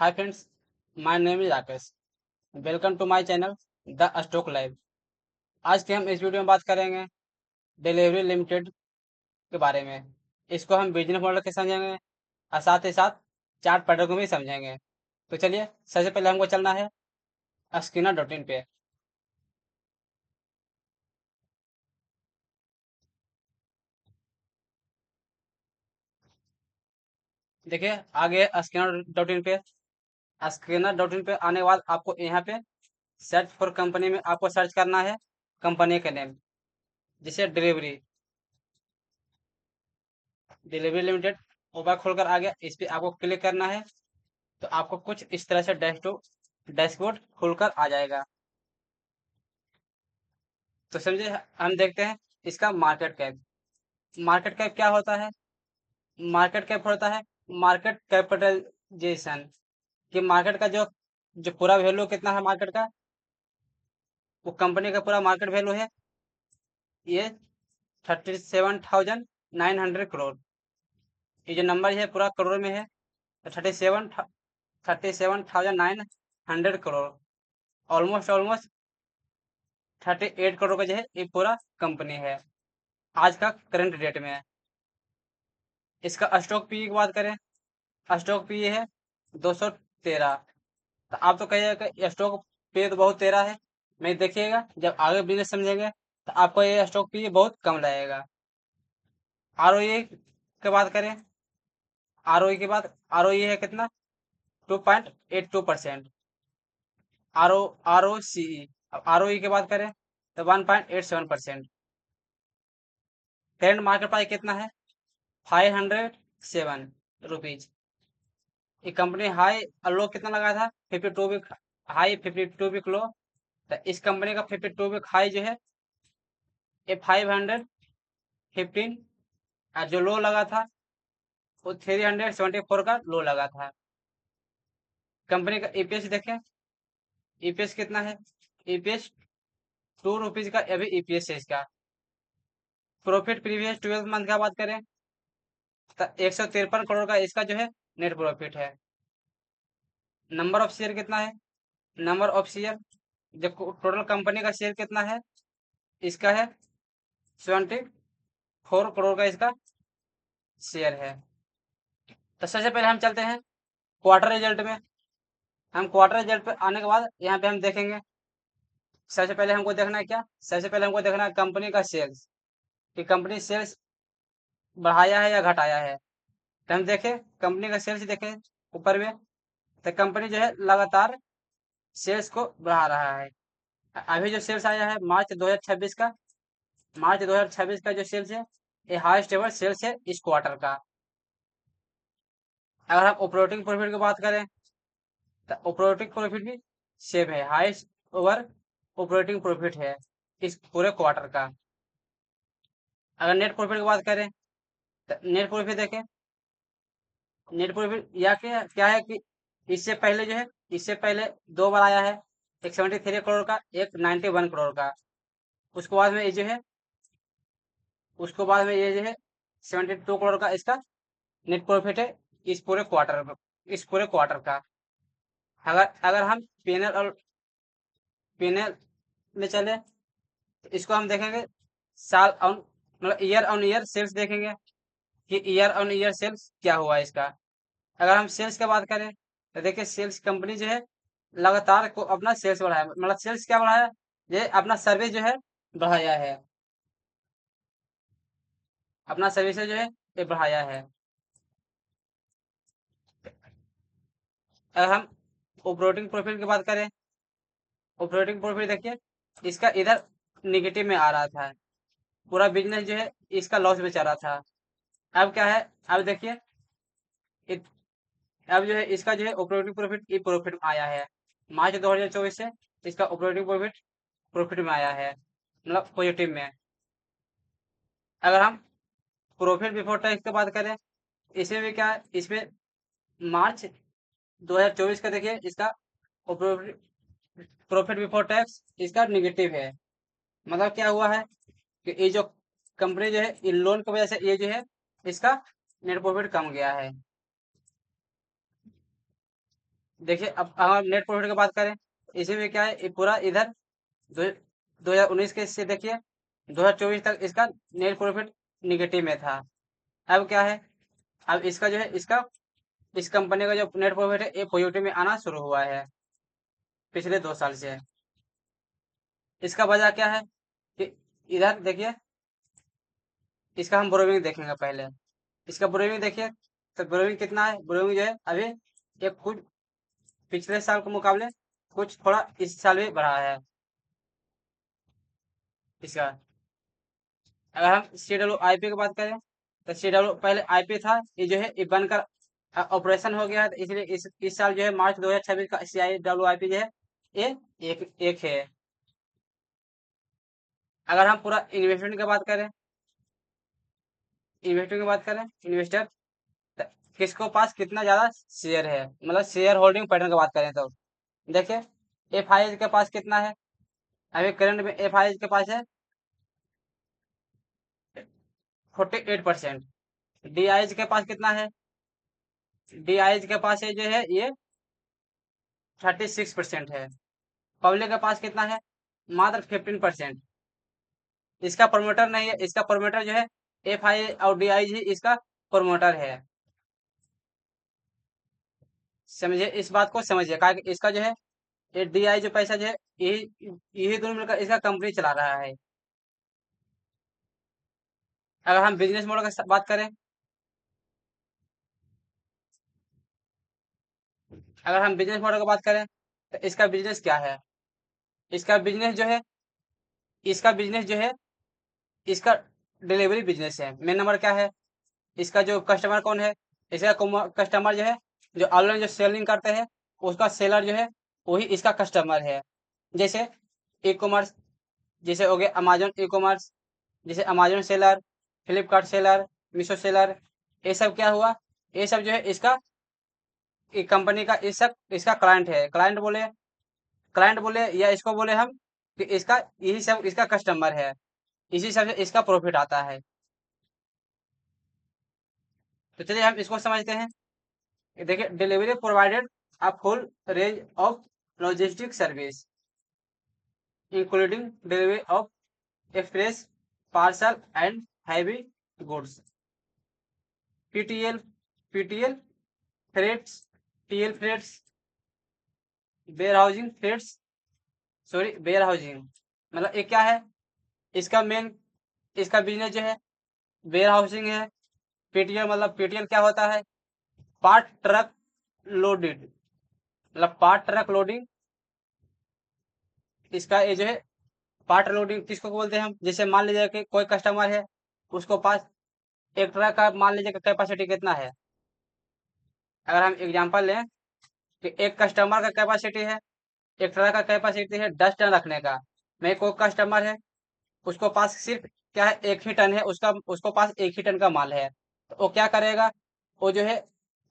Hi friends, my name is Rakesh. Welcome to my channel the stock live. आज के हम इस video में बात करेंगे डिलीवरी लिमिटेड के बारे में। इसको हम बिजनेस मॉडल के समझेंगे और साथ ही साथ चार्ट पैटर्न को भी समझेंगे। तो चलिए सबसे पहले हमको चलना है स्किनर.इन पे। देखिए आगे स्किनर.इन पे। स्किनर.इन पे आने के बाद आपको यहाँ पे सर्च फॉर कंपनी में आपको सर्च करना है कंपनी का नेम, जिसे डिलीवरी डिलीवरी लिमिटेड मोबाइल खोलकर आ गया। इस पे आपको क्लिक करना है तो आपको कुछ इस तरह से डैशबोर्ड खुलकर आ जाएगा। तो समझे, हम देखते हैं इसका मार्केट कैप। मार्केट कैप क्या होता है? मार्केट कैप होता है मार्केट कैपिटलाइजेशन, कि मार्केट का जो जो पूरा वैल्यू कितना है मार्केट का, वो कंपनी का पूरा मार्केट वैल्यू है ये 37,900 करोड़। ये जो नंबर है पूरा करोड़ में है, तो 37,900 करोड़। ऑलमोस्ट ऑलमोस्ट 38 करोड़ का जो है ये पूरा कंपनी है आज का करंट डेट में है। इसका स्टॉक पी की बात करें, स्टॉक पी है 213। तो आप तो कहिएगा कि स्टॉक पी तो बहुत तेरा है, मैं देखिएगा जब आगे बिजनेस समझेंगे तो आपको ये स्टॉक पी बहुत कम लगेगा। आरओई की बात करें, आरओई के बाद आरओई है कितना, 2.82%। आरओ सी, अब आरओई की बात करें तो 1.87%। करंट मार्केट प्राइस कितना है, 507 रुपीज। ये कंपनी हाई और लो कितना लगा था, 52 वीक हाई, 52 वीक लो। तो इस कंपनी का 52 वीक हाई जो है ये 515, और जो लो लगा था वो 374 का लो लगा था। कंपनी का ईपीएस देखें, ईपीएस कितना है, ईपीएस 2 रुपीज का अभी ईपीएस है इसका। प्रॉफिट प्रीवियस 12 मंथ का बात करें तो 153 करोड़ का इसका जो है नेट प्रॉफिट है। नंबर ऑफ शेयर कितना है, नंबर ऑफ शेयर जो टोटल कंपनी का शेयर कितना है, इसका है 74 करोड़ का इसका शेयर है। तो सबसे पहले हम चलते हैं क्वार्टर रिजल्ट में। हम क्वार्टर रिजल्ट पे आने के बाद यहाँ पे हम देखेंगे, सबसे पहले हमको देखना है क्या, सबसे पहले हमको देखना है कंपनी का सेल्स, कि कंपनी सेल्स बढ़ाया है या घटाया है। तो हम देखें कंपनी का सेल्स देखें ऊपर में, तो कंपनी जो है लगातार सेल्स को बढ़ा रहा है। अभी जो सेल्स आया है मार्च 2026 का, मार्च 2026 का जो सेल्स है ये हाईएस्ट एवर सेल्स है इस क्वार्टर का। अगर हम ऑपरेटिंग प्रॉफिट की बात करें तो ऑपरेटिंग प्रॉफिट भी सेम है, हाईएस्ट ओवर ऑपरेटिंग प्रॉफिट है इस पूरे क्वार्टर का। अगर नेट प्रॉफिट की बात करें तो नेट प्रॉफिट देखें, नेट प्रॉफिट या क्या क्या है कि इससे पहले जो है, इससे पहले दो बार आया है, एक 73 करोड़ का, एक 91 करोड़ का। उसके बाद में ये जो है, उसके बाद में ये जो है 72 करोड़ का इसका नेट प्रॉफिट है इस पूरे क्वार्टर का। अगर अगर हम पीएनएल और पीएनएल में चले तो इसको हम देखेंगे साल ऑन, मतलब ईयर ऑन ईयर सेल्स देखेंगे कि ईयर ऑन ईयर सेल्स क्या हुआ इसका। अगर हम सेल्स की बात करें तो देखिए सेल्स कंपनी जो है लगातार को अपना सेल्स बढ़ाया, मतलब सेल्स क्या बढ़ाया, ये अपना सर्विस जो है बढ़ाया है, अपना सर्विस जो है ये बढ़ाया है। अगर हम ऑपरेटिंग प्रॉफिट की बात करें, ऑपरेटिंग प्रॉफिट देखिए इसका इधर निगेटिव में आ रहा था, पूरा बिजनेस जो है इसका लॉस में चल रहा था। अब क्या है, अब देखिए इत- अब जो है इसका जो है ऑपरेटिंग प्रॉफिट ई प्रॉफिट में आया है। मार्च 2024 से इसका ऑपरेटिंग प्रॉफिट प्रॉफिट में आया है, मतलब पॉजिटिव में। अगर हम प्रॉफिट बिफोर टैक्स की बात करें, इसमें भी क्या है, इसमें मार्च 2024 का देखिए इसका प्रॉफिट बिफोर टैक्स इसका निगेटिव है। मतलब क्या हुआ है कि ये जो कंपनी जो है इन लोन की वजह से ये जो है इसका नेट प्रॉफिट कम गया है। देखिए अब हम नेट प्रॉफिट की बात करें, इसी में क्या है, ये पूरा इधर 2019 के से देखिए 2024 तक इसका नेट प्रॉफिट निगेटिव में था। अब क्या है, अब इसका जो है, इसका इस कंपनी का जो नेट प्रॉफिट है ये पॉजिटिव में आना शुरू हुआ है पिछले 2 साल से। इसका वजह क्या है कि इधर देखिए, इसका हम बोरोविंग देखेंगे पहले। इसका बोरोविंग देखिए, तो बोरोविंग कितना है, बोरोविंग जो है अभी एक कुछ पिछले साल के मुकाबले कुछ थोड़ा इस साल भी बढ़ा है इसका। अगर हम CWIP की बात करें, तो CW पहले IP था, ये जो है ये बनकर ऑपरेशन हो गया है, तो इसलिए इस साल जो है मार्च 2026 का CWIP जो है ये एक एक है। अगर हम पूरा इन्वेस्टमेंट की बात करें, इन्वेस्टर किसको पास कितना ज्यादा शेयर है, मतलब शेयर होल्डिंग पैटर्न की बात करें तो देखिए, FIS के पास कितना है, अभी करंट में FIS के पास है 48%। DIS के पास कितना है, DIS के पास है जो है ये 36% है। पब्लिक के पास कितना है, मात्र 15%। इसका प्रोमोटर नहीं है, इसका प्रोमोटर जो है FI और DI ही इसका प्रोमोटर है। समझिए, इस बात को समझिए, इसका जो है ये DI जो पैसा जो है यही यही दोनों मिलकर इसका कंपनी चला रहा है। अगर हम बिजनेस मॉडल की बात करें, तो इसका बिजनेस क्या है, इसका बिजनेस जो है, इसका बिजनेस जो है इसका डिलीवरी बिजनेस है। मेन नंबर क्या है, इसका जो कस्टमर कौन है, इसका कस्टमर जो है जो ऑनलाइन जो सेलिंग करते हैं उसका सेलर जो है वही इसका कस्टमर है। जैसे ई कॉमर्स, जैसे हो गया अमेजोन ई कॉमर्स, जैसे Amazon seller, Flipkart seller, Meesho seller, ये सब क्या हुआ, ये सब जो है इसका कंपनी का इस सब इसका क्लाइंट बोले या इसको बोले हम कि इसका यही सब इसका कस्टमर है, इसी सब से इसका प्रॉफिट आता है। तो चलिए हम इसको समझते हैं। देखिए, delivery provided a full range of logistic service including delivery of express, parcel and heavy goods. PTL, PTL freights, TL freights, warehousing freights, sorry warehousing, मतलब ये क्या है, इसका मेन इसका बिजनेस जो है वेयर हाउसिंग है। PTL मतलब पीटीएल क्या होता है, पार्ट ट्रक लोडेड, मतलब पार्ट ट्रक लोडिंग। इसका ये जो है पार्ट लोडिंग किसको बोलते हैं हम, जैसे मान लीजिए कि कोई कस्टमर है, उसको पास एक ट्रक का मान लीजिए कि कैपेसिटी कितना है। अगर हम एग्जांपल लें कि एक कस्टमर का कैपेसिटी है, एक ट्रक का कैपेसिटी है 10 टन रखने का। मैं कोई कस्टमर है, उसको पास सिर्फ क्या है, एक ही टन है, उसको पास एक ही टन का माल है, तो वो क्या करेगा, वो जो है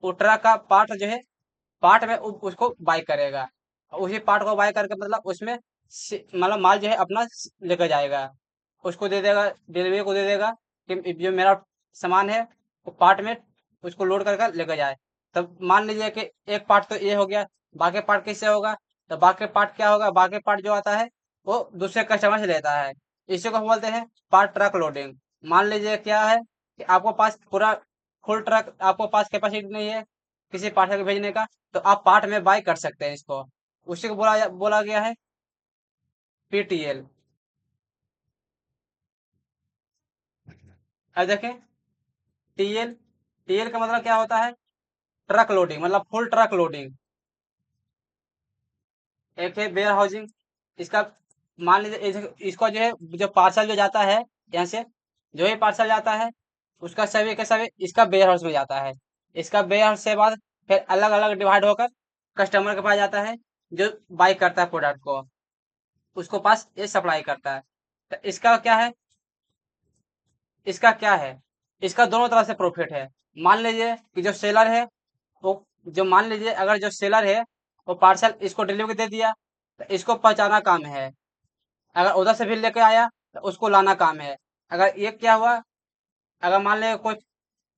वो ट्रक का पार्ट जो है पार्ट में उसको बाय करेगा, उसी पार्ट को बाय करके मतलब उसमें मतलब माल जो है अपना लेकर जाएगा, उसको दे देगा, डिलीवरी को दे देगा कि जो मेरा सामान है वो पार्ट में उसको लोड करके लेकर जाए। तब मान लीजिए कि एक पार्ट तो ये हो गया, बाकी पार्ट किससे होगा, तो बाकी पार्ट क्या होगा, बाकी पार्ट जो आता है वो दूसरे कस्टमर से लेता है। इसी को बोलते हैं पार्ट ट्रक लोडिंग। मान लीजिए क्या है कि आपको पास पूरा फुल ट्रक, आपको पास कैपेसिटी नहीं है किसी पार्ट को भेजने का, तो आप पार्ट में बाय कर सकते हैं इसको, उसी को बोला गया है पीटीएल। अब देखें, टीएल, टीएल का मतलब क्या होता है, ट्रक लोडिंग, मतलब फुल ट्रक लोडिंग। एक है वेयर हाउसिंग, इसका मान लीजिए इसको जो है जो पार्सल जो जाता है यहाँ से, जो ही पार्सल जाता है उसका सभी के सभी इसका वेयर हाउस में जाता है। इसका वेयर हाउस से बाद फिर अलग अलग डिवाइड होकर कस्टमर के पास जाता है, जो बाई करता है प्रोडक्ट को, उसको पास ये सप्लाई करता है। तो इसका क्या है, इसका दोनों तरह से प्रॉफिट है। मान लीजिए कि जो सेलर है वो, जो मान लीजिए अगर जो सेलर है वो पार्सल इसको डिलीवरी दे दिया, तो इसको पहुंचाना काम है। अगर उधर से भी लेके आया तो उसको लाना काम है। अगर ये क्या हुआ, अगर मान लीजिए कोई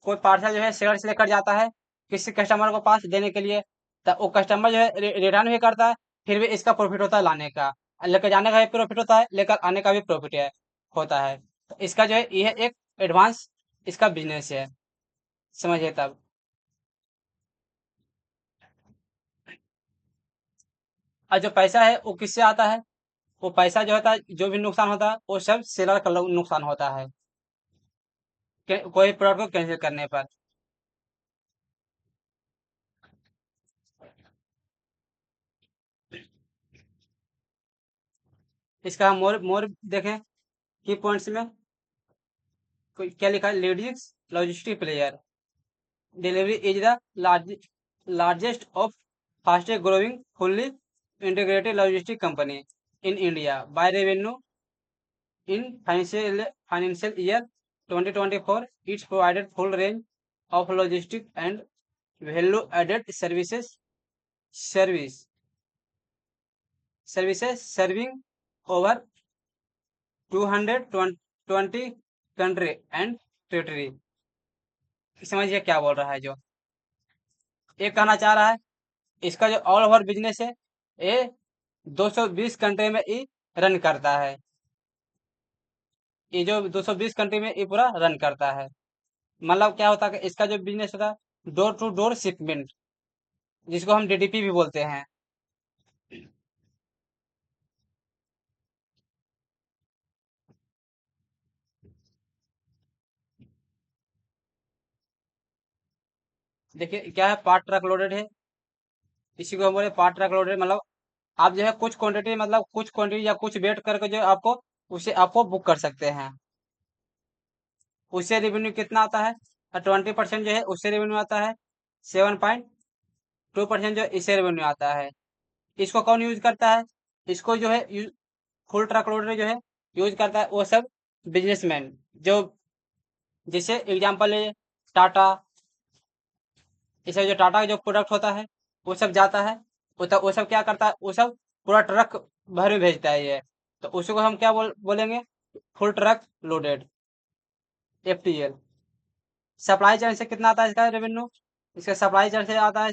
कोई पार्सल जो है सेलर से लेकर जाता है किसी कस्टमर को पास देने के लिए, तो वो कस्टमर जो है रिटर्न भी करता है, फिर भी इसका प्रॉफिट होता है लाने का, लेकर जाने का भी प्रॉफिट होता है, लेकर आने का भी प्रॉफिट है होता है। तो इसका जो है यह एक एडवांस इसका बिजनेस है, समझिए तब। और जो पैसा है वो किससे आता है? वो पैसा जो होता है, जो भी नुकसान होता है वो सब सेलर का नुकसान होता है, कोई प्रोडक्ट को कैंसिल करने पर। इसका हम मोर मोर देखें की पॉइंट्स में, क्या लिखा है? Leading logistic player, delivery is the largest of fastest growing fully integrated logistic company in India by revenue in financial year 2024. It's provided full range of logistic and value added service services serving over 220 country and territory। समझिए क्या बोल रहा है जो ये कहना चाह रहा है, इसका जो ऑल ओवर बिजनेस है ये 220 कंट्री में ये रन करता है। ये जो 220 कंट्री में ये पूरा रन करता है, मतलब क्या होता है कि इसका जो बिजनेस होता है डोर टू डोर शिपमेंट, जिसको हम डीडीपी भी बोलते हैं। देखिए क्या है, पार्ट ट्रक लोडेड है, इसी को हम बोले पार्ट ट्रक लोडेड। मतलब आप जो है कुछ क्वांटिटी, मतलब कुछ क्वांटिटी या कुछ वेट करके जो आपको उसे आपको बुक कर सकते हैं। उससे रेवेन्यू कितना आता है? 20% जो है उससे रेवेन्यू आता है, 7.2% जो इससे रेवेन्यू आता है। इसको कौन यूज करता है? इसको जो है फुल ट्रक लोडर जो है यूज करता है वो सब बिजनेसमैन, जो जैसे एग्जांपल है टाटा, इसे जो टाटा का जो प्रोडक्ट होता है वो सब जाता है, वो सब क्या करता है, वो सब पूरा ट्रक भर में भेजता है ये, तो उसको हम क्या बोलेंगे? Full truck loaded, FTL. Supply chain से कितना आता है इसका रेवेन्यू? इसका सप्लाई चेन से आता है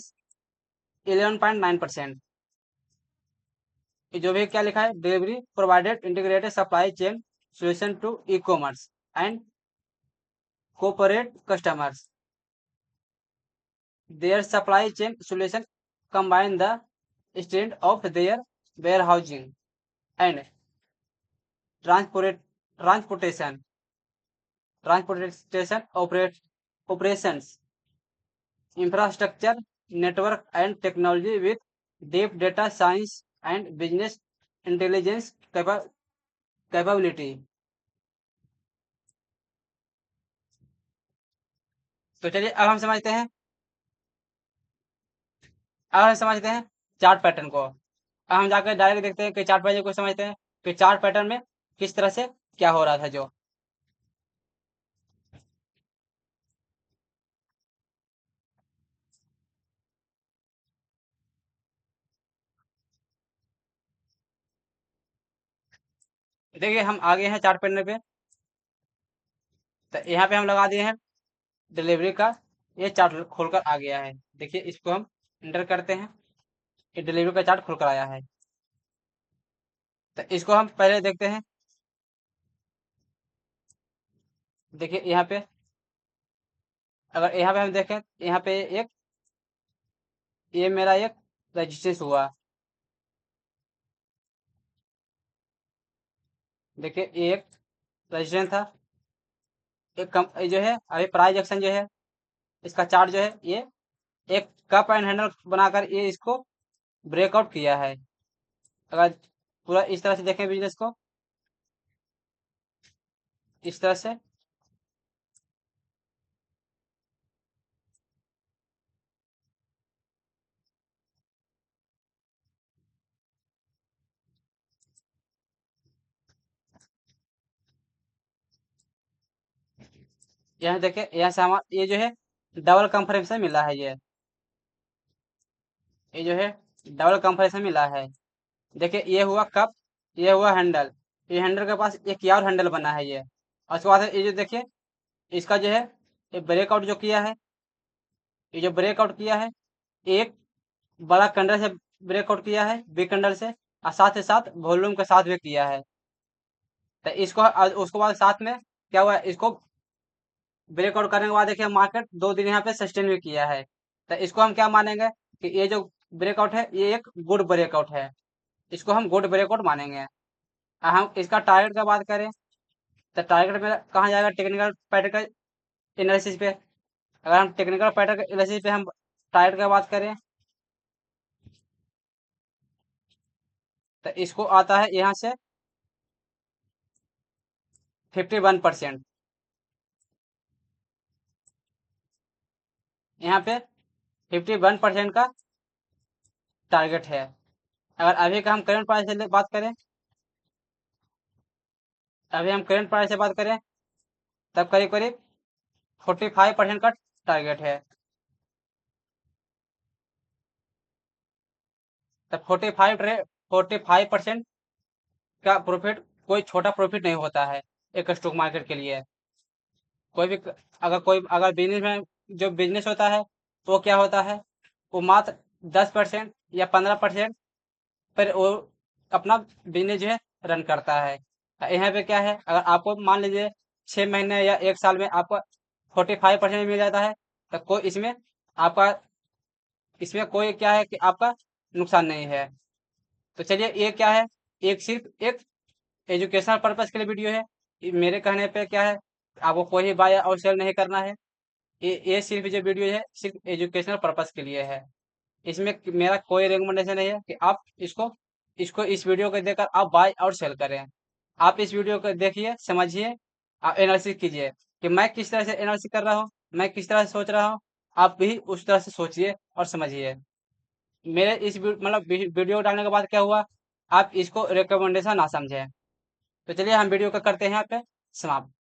11.9%। जो भी क्या लिखा है, delivery provided integrated supply chain solution to e-commerce and corporate customers. Their supply chain solution combine the strength of their warehousing and transport transportation transportation operations, infrastructure, network and technology with deep data science and business intelligence capability। तो चलिए अब हम समझते हैं chart pattern को। अब हम जाकर डायरेक्ट देखते हैं कि चार्ट पैटर्न को समझते हैं कि चार्ट पैटर्न में किस तरह से क्या हो रहा था। जो देखिए हम आगे हैं चार्ट पैटर्न पे, तो यहाँ पे हम लगा दिए हैं डिलीवरी का, ये चार्ट खोलकर आ गया है। देखिए इसको हम इंटर करते हैं, ये डिलीवरी का चार्ट खुलकर आया है। तो इसको हम पहले देखते हैं। देखिए यहाँ पे, अगर यहाँ पे हम देखें, यहाँ पे एक ये मेरा एक रजिस्ट्रेशन हुआ। देखिए ये एक रजिस्ट्रेशन था, एक कम ये जो है अभी प्राइस एक्शन जो है इसका चार्ट जो है ये एक कप एंड हैंडल बनाकर ये इसको ब्रेकआउट किया है। अगर पूरा इस तरह से देखें बिजनेस को, इस तरह से, यहाँ देखें, यहाँ से हमारा ये जो है डबल कंफर्मेशन मिला है। ये जो है डबल कंफर्मेशन मिला है। देखिए ये हुआ कप, ये हुआ हैंडल, ये हैंडल के पास एक और हैंडल बना है ये। और उसके बाद ये जो देखिए इसका जो है ये ब्रेकआउट जो किया है, ये जो ब्रेकआउट किया है एक बड़ा कैंडल से ब्रेकआउट किया है, बिग कैंडल से, और साथ ही साथ वॉल्यूम के साथ भी किया है। तो इसको उसके बाद साथ में क्या हुआ, इसको ब्रेकआउट करने के बाद देखिए मार्केट 2 दिन यहाँ पे सस्टेन भी किया है। तो इसको हम क्या मानेंगे कि ये जो ब्रेकआउट है ये एक गुड ब्रेकआउट है, इसको हम गुड ब्रेकआउट मानेंगे। हम इसका टारगेट का बात करें तो टारगेट में कहाँ जाएगा, टेक्निकल पैटर्न का एनालिसिस पे। अगर हम टेक्निकल पैटर्न के एनालिसिस पे हम टारगेट का बात करें तो इसको आता है यहाँ से 51%। यहाँ पे 51% का टारगेट है। अगर अभी का हम करंट प्राइस से बात करें, अभी हम करंट प्राइस से बात करें तब करीब करीब 45% का टारगेट है। तब 45% का प्रॉफिट कोई छोटा प्रॉफिट नहीं होता है एक स्टॉक मार्केट के लिए। कोई भी अगर बिजनेस में जो बिजनेस होता है वो क्या होता है, वो मात्र 10% या 15% पर वो अपना बिजनेस जो है रन करता है। यहाँ पे क्या है, अगर आपको मान लीजिए 6 महीने या 1 साल में आपको 45% मिल जाता है तो कोई आपका इसमें कोई क्या है कि आपका नुकसान नहीं है। तो चलिए ये क्या है, एक सिर्फ एक एजुकेशनल पर्पस के लिए वीडियो है। मेरे कहने पे क्या है, आपको कोई भी बाय और सेल नहीं करना है। ये सिर्फ जो वीडियो है सिर्फ एजुकेशनल पर्पस के लिए है। इसमें मेरा कोई रिकमेंडेशन नहीं है कि आप इसको इसको इस वीडियो को देखकर आप बाय और सेल करें। आप इस वीडियो को देखिए, समझिए, आप एनालिसिस कीजिए कि मैं किस तरह से एनालिसिस कर रहा हूँ, मैं किस तरह से सोच रहा हूँ। आप भी उस तरह से सोचिए और समझिए। मेरे इस मतलब वीडियो डालने के बाद क्या हुआ, आप इसको रिकमेंडेशन ना समझें। तो चलिए हम वीडियो को करते हैं यहाँ पे समाप्त।